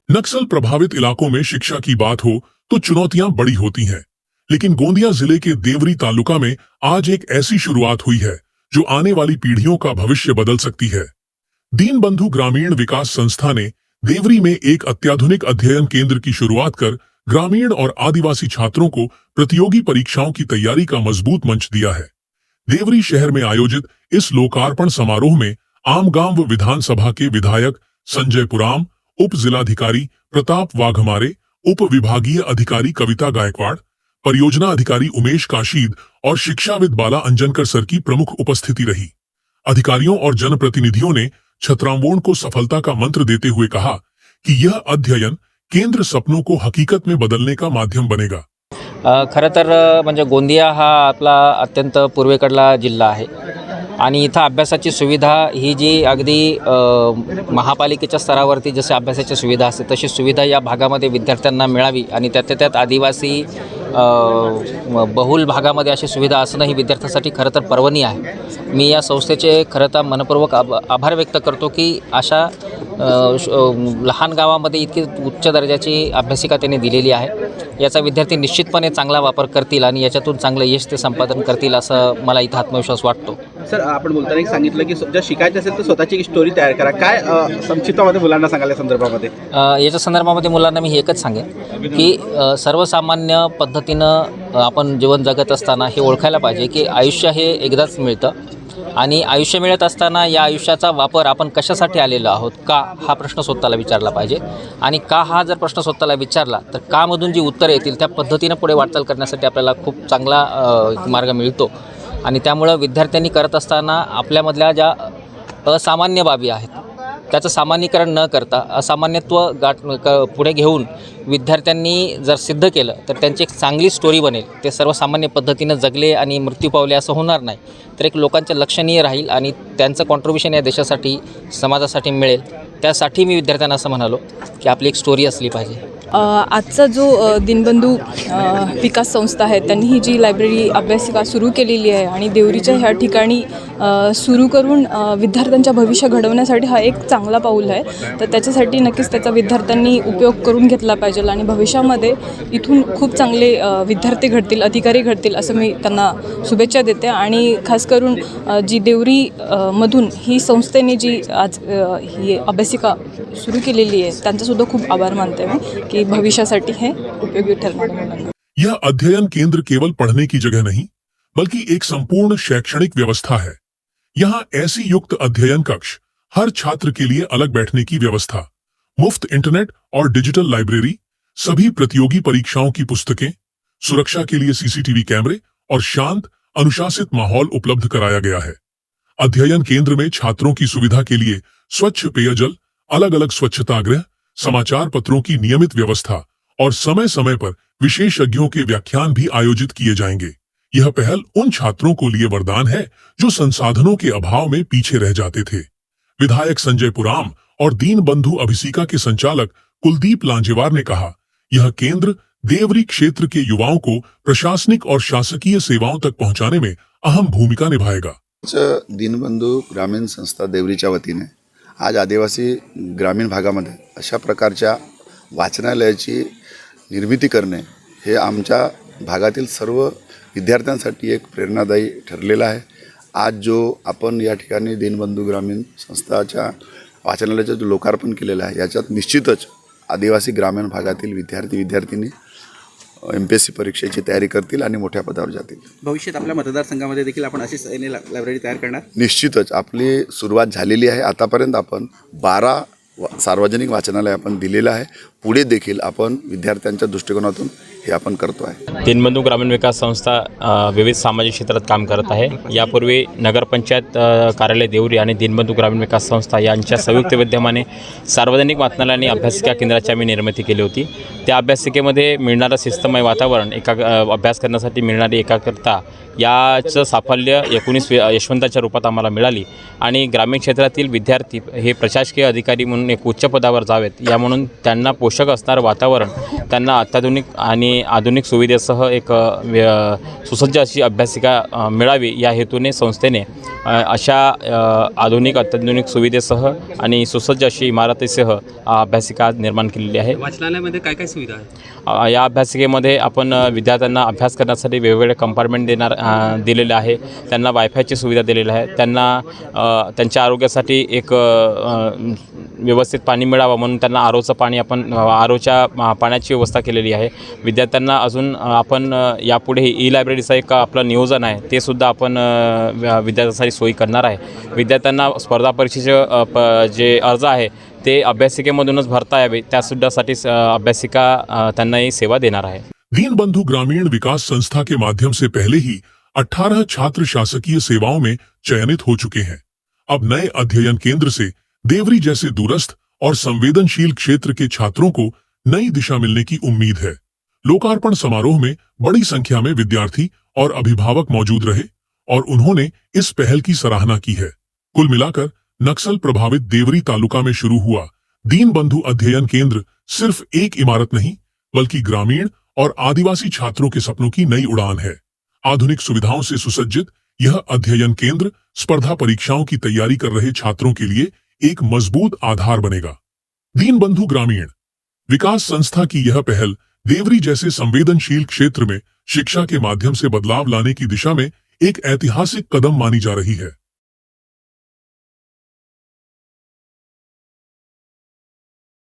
नक्सल प्रभावित इलाकों में शिक्षा की बात हो तो चुनौतियां बड़ी होती हैं, लेकिन गोंदिया जिले के देवरी तालुका में आज एक ऐसी शुरुआत हुई है जो आने वाली पीढ़ियों का भविष्य बदल सकती है। दीनबंधु ग्रामीण विकास संस्था ने देवरी में एक अत्याधुनिक अध्ययन केंद्र की शुरुआत कर ग्रामीण और आदिवासी छात्रों को प्रतियोगी परीक्षाओं की तैयारी का मजबूत मंच दिया है। देवरी शहर में आयोजित इस लोकार्पण समारोह में आमगांव विधानसभा के विधायक संजय पुराम, उप जिलाधिकारी प्रताप वाघमारे, उप विभागीय अधिकारी कविता गायकवाड़, परियोजना अधिकारी उमेश काशीद और शिक्षाविद बाला अंजनकर सर की प्रमुख उपस्थिति रही। अधिकारियों और जनप्रतिनिधियों ने छत्रामोण को सफलता का मंत्र देते हुए कहा कि यह अध्ययन केंद्र सपनों को हकीकत में बदलने का माध्यम बनेगा। खरं तर म्हणजे गोंदिया हा आपला अत्यंत पूर्वेकडला जिल्हा आहे आणि इथं अभ्यासाची सुविधा ही जी अगदी महापालिकेच्या स्तरावरती जसे अभ्यासाची सुविधा असते तशी सुविधा या भागामध्ये विद्यार्थ्यांना मिळावी आणि त्यातल्या त्यात आदिवासी बहुल भागामध्ये अशी सुविधा असणं ही विद्यार्थ्यांसाठी खरं तर पर्वणी आहे। मी या संस्थेचे खरं तर मनपूर्वक आभार व्यक्त करतो की अशा लहान गावामध्ये इतकी उच्च दर्जाची अभ्यासिका त्यांनी दिलेली आहे। याचा विद्यार्थी निश्चितपणे चांगला वापर करतील आणि याच्यातून चांगलं यश ते संपादन करतील असं मला इथं आत्मविश्वास वाटतो। सर, आपण बोलताना एक सांगितलं की जर शिकायचं असेल तर स्वतःची एक स्टोरी तयार करा, काय संक्षिप्तामध्ये मुलांना सांगायला संदर्भामध्ये? याच्या संदर्भामध्ये मुलांना मी एकच सांगेन की सर्वसामान्य पद्धतीनं आपण जीवन जगत असताना हे ओळखायला पाहिजे की आयुष्य हे एकदाच मिळतं आणि आयुष्य मिळत असताना या आयुष्याचा वापर आपण कशासाठी आलेलो आहोत, का हा प्रश्न स्वतःला विचारला पाहिजे आणि का हा जर प्रश्न स्वतःला विचारला तर का मधून जी उत्तरं येतील त्या पद्धतीनं पुढे वाटचाल करण्यासाठी आपल्याला खूप चांगला मार्ग मिळतो आणि त्यामुळं विद्यार्थ्यांनी करत असताना आपल्यामधल्या ज्या असामान्य बाबी आहेत त्याचं सामान्यीकरण न करता असामान्यत्व पुढे घेऊन विद्यार्थ्यांनी जर सिद्ध केलं तर त्यांची एक चांगली स्टोरी बनेल। ते सर्वसामान्य पद्धतीनं जगले आणि मृत्यू पावले असं होणार नाही, तर एक लोकांच्या लक्षणीय राहील आणि त्यांचं कॉन्ट्रिब्युशन या देशासाठी समाजासाठी मिळेल। त्यासाठी मी विद्यार्थ्यांना असं म्हणालो की आपली एक स्टोरी असली पाहिजे। आजचा जो दीनबंधू विकास संस्था आहे त्यांनी ही जी लायब्ररी अभ्यासिका सुरू केलेली आहे आणि देवरीच्या ह्या ठिकाणी सुरू करून विद्यार्थ्यांच्या भविष्य घडवण्यासाठी हा एक चांगला पाऊल आहे। तर त्याच्यासाठी नक्कीच त्याचा विद्यार्थ्यांनी उपयोग करून घेतला पाहिजे आणि भविष्यामध्ये इथून खूप चांगले विद्यार्थी घडतील, अधिकारी घडतील असं मी त्यांना शुभेच्छा देते। आणि खास करून जी देवरी मधून ही संस्थेने जी आज ही अभ्यासिका सुरू केलेली आहे त्यांचासुद्धा खूप आभार मानते मी कि भविष्यासाठी है उपयोगी ठरणार है। यह अध्ययन केंद्र केवल पढ़ने की जगह नहीं बल्कि एक संपूर्ण शैक्षणिक व्यवस्था है। यहाँ ऐसी युक्त अध्ययन कक्ष, हर छात्र के लिए अलग बैठने की व्यवस्था, मुफ्त इंटरनेट और डिजिटल लाइब्रेरी, सभी प्रतियोगी परीक्षाओं की पुस्तकें, सुरक्षा के लिए सीसीटीवी कैमरे और शांत अनुशासित माहौल उपलब्ध कराया गया है। अध्ययन केंद्र में छात्रों की सुविधा के लिए स्वच्छ पेयजल, अलग अलग स्वच्छता गृह, समाचार पत्रों की नियमित व्यवस्था और समय समय पर विशेषज्ञों के व्याख्यान भी आयोजित किए जाएंगे। यह पहल उन छात्रों को लिए वरदान है जो संसाधनों के अभाव में पीछे रह जाते थे। विधायक संजय पुराम और दीनबंधु अभिसिका के संचालक कुलदीप लांजेवार ने कहा, यह केंद्र देवरी क्षेत्र के युवाओं को प्रशासनिक और शासकीय सेवाओं तक पहुंचाने में अहम भूमिका निभाएगा। दीनबंधु ग्रामीण संस्था देवरीच्या वतीने आज आदिवासी ग्रामीण भागामध्ये अशा प्रकारच्या वाचनालयाची निर्मिती करणे हे आमच्या भागातील सर्व विद्यार्थ्यांसाठी एक प्रेरणादायी ठरलेलं आहे। आज जो आपण या ठिकाणी दीनबंधु ग्रामीण संस्थाच्या वाचनालयाचं जो लोकार्पण केलेलं आहे याच्यात निश्चितच आदिवासी ग्रामीण भागातील विद्यार्थी MPSC परीक्षेची तयारी करतील आणि मोठ्या पदावर जातील। भविष्यात आपल्या मतदारसंघामध्ये देखील आपण अशीच लायब्ररी तयार करणार? निश्चितच आपली सुरुवात झालेली आहे। आतापर्यंत आपण 12 सार्वजनिक वाचनालय आपण दिलेलं आहे। पुढे देखील आपण विद्यार्थ्यांच्या दृष्टिकोनातून हे आपण करतो आहे। दीनबंधु ग्रामीण विकास संस्था विविध सामाजिक क्षेत्रात काम करत आहे। यापूर्वी नगरपंचायत कार्यालय देवरी आणि दीनबंधु ग्रामीण विकास संस्था यांच्या संयुक्त विद्यमाने सार्वजनिक वाचनालय आणि अभ्यासिका केंद्राची आम्ही निर्मिती केली होती। त्या अभ्यासिकेमध्ये मिळणारं शिस्तमय वातावरण, अभ्यास करण्यासाठी मिळणारी एकाग्रता याचं साफल्य 19 यशवंताच्या रूपात आम्हाला मिळाली आणि ग्रामीण क्षेत्रातील विद्यार्थी हे प्रशासकीय अधिकारी म्हणून एक उच्च पदावर जावेत या म्हणून त्यांना पोषक असणारं वातावरण त्यांना अत्याधुनिक आणि आधुनिक सुविधेसह एक सुसज्ज अशी अभ्यासिका मिळावी या हेतूने संस्थेने अशा आधुनिक अत्याधुनिक सुविधेसह आणि सुसज्ज अशी इमारतीसह अभ्यासिका आज निर्माण केलेली आहे. वाचनालयामध्ये काय काय सुविधा आहे? या अभ्यासिकेमध्ये आपण विद्यार्थ्यांना अभ्यास करण्यासाठी वेगवेगळे कंपार्टमेंट दिलेले आहे. त्यांना वायफायची सुविधा दिलेली आहे. त्यांना त्यांच्या आरोग्यासाठी एक व्यवस्थित पाणी मिळावं म्हणून त्यांना आरोचं पाणी आपण आरोच्या पाण्याची व्यवस्था केलेली आहे. विद्यार्थ्यांना अजून आपण यापुढे ई लायब्ररीचं एक आपलं नियोजन आहे ते सुद्धा आपण विद्यार्थ्यांसाठी सोयी करणार आहे. विद्यार्थ्यांना स्पर्धा परीक्षेचे जे अर्ज आहे ते अभ्यासिकेमधूनच भरता यावे त्यासुद्धासाठी अभ्यासिका त्यांना ही सेवा देणार आहे. दीनबंधु ग्रामीण विकास संस्था के माध्यम से पहले ही 18 छात्र शासकीय सेवाओं में चयनित हो चुके हैं. अब नए अध्ययन केंद्र से देवरी जैसे दूरस्थ और संवेदनशील क्षेत्र के छात्रों को नई दिशा मिलने की उम्मीद है. लोकार्पण समारोह में बड़ी संख्या में विद्यार्थी और अभिभावक मौजूद रहे और उन्होंने इस पहल की सराहना की है. कुल मिलाकर नक्सल प्रभावित देवरी तालुका में शुरू हुआ दीनबंधु अध्ययन केंद्र सिर्फ एक इमारत नहीं बल्कि ग्रामीण और आदिवासी छात्रों के सपनों की नई उड़ान है. आधुनिक सुविधाओं से सुसज्जित यह अध्ययन केंद्र स्पर्धा परीक्षाओं की तैयारी कर रहे छात्रों के लिए एक मजबूत आधार बनेगा. दीनबंधु ग्रामीण विकास संस्था की यह पहल देवरी जैसे संवेदनशील क्षेत्र में शिक्षा के माध्यम से बदलाव लाने की दिशा में एक ऐतिहासिक कदम मानी जा रही है.